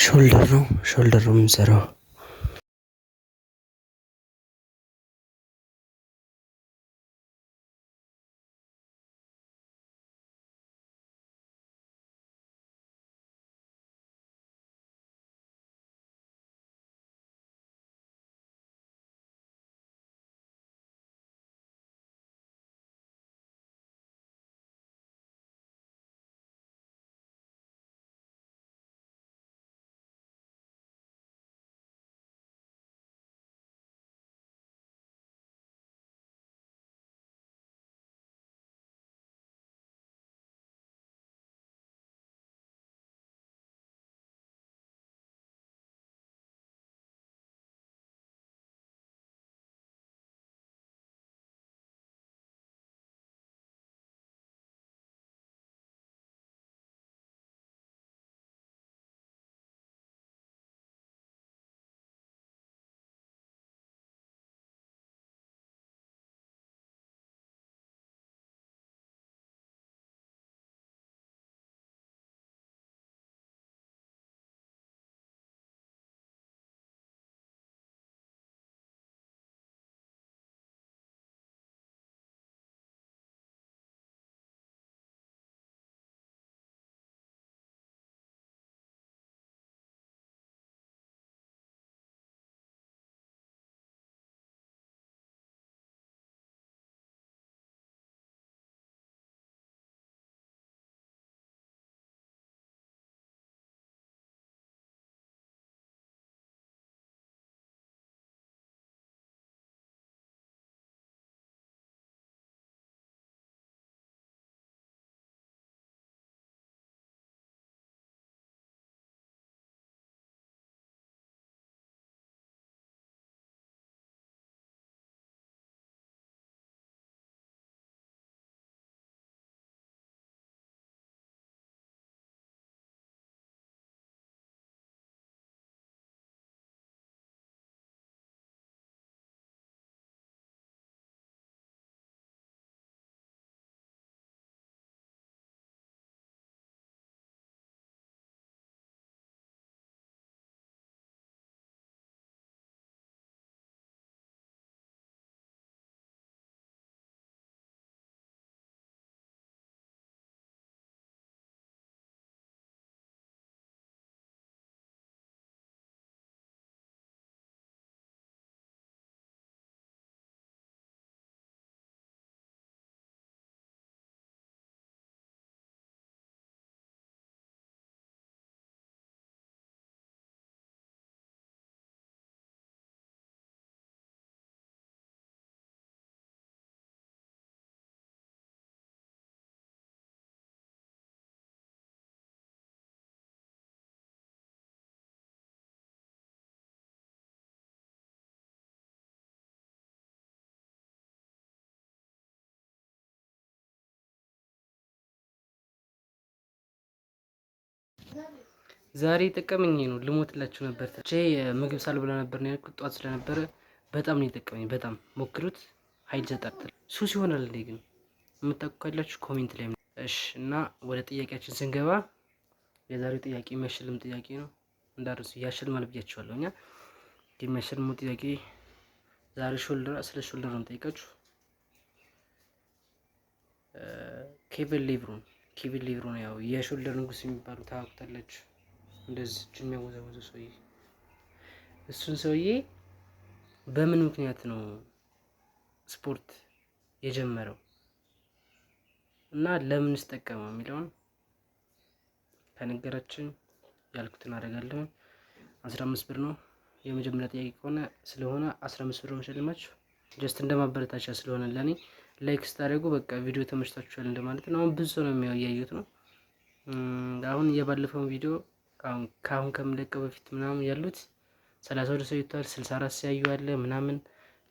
ሾልደር ነው የምንሰራው። ዛሬ የጠቀመኝ ነው ልሞትላችሁ ነበር። ምግብ ሳልበላ ነበር ነው ያልኩት። ጠዋት ስለነበረ በጣም ነው የጠቀመኝ። በጣም ሞክሩት፣ ኃይል ይሰጣል። ሱስ ይሆናል እንዴ? ግን የምታውቁ ካላችሁ ኮሜንት ላይ። እሺ፣ እና ወደ ጥያቄያችን ስንገባ የዛሬው ጥያቄ የሚያሸልም ጥያቄ ነው። እንዳርሱ ያሸልማል ብያችኋለሁ። እኛ የሚያሸልመው ጥያቄ ዛሬ ስለ ሾልደር ነው ጠይቃችሁ። ኬቪን ሊቭሮን ያው የሾልደር ንጉስ የሚባሉ ታውቁታላችሁ። እንደዚህ እጅ የሚያወዛወዙ ሰውዬ፣ እሱን ሰውዬ በምን ምክንያት ነው ስፖርት የጀመረው እና ለምንስ ጠቀመው የሚለውን ከነገራችን ያልኩትን አደርጋለሁ። 15 ብር ነው የመጀመሪያ ጥያቄ ከሆነ ስለሆነ 15 ብር መሸልማችሁ ጀስት እንደማበረታቻ ስለሆነ ለኔ ላይክ ስታደርጉ በቃ ቪዲዮ ተመችቷችኋል እንደማለት ነው። አሁን ብዙ ሰው ነው የሚያዩት ነው። አሁን የባለፈውን ቪዲዮ ካሁን ከምለቀው በፊት ምናምን ያሉት 32 ሰው ይቷል፣ 64 ሲያዩ አለ ምናምን።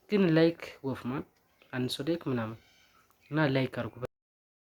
ግን ላይክ ወፍማን አንድ ሰው ላይክ ምናምን እና ላይክ አድርጉ።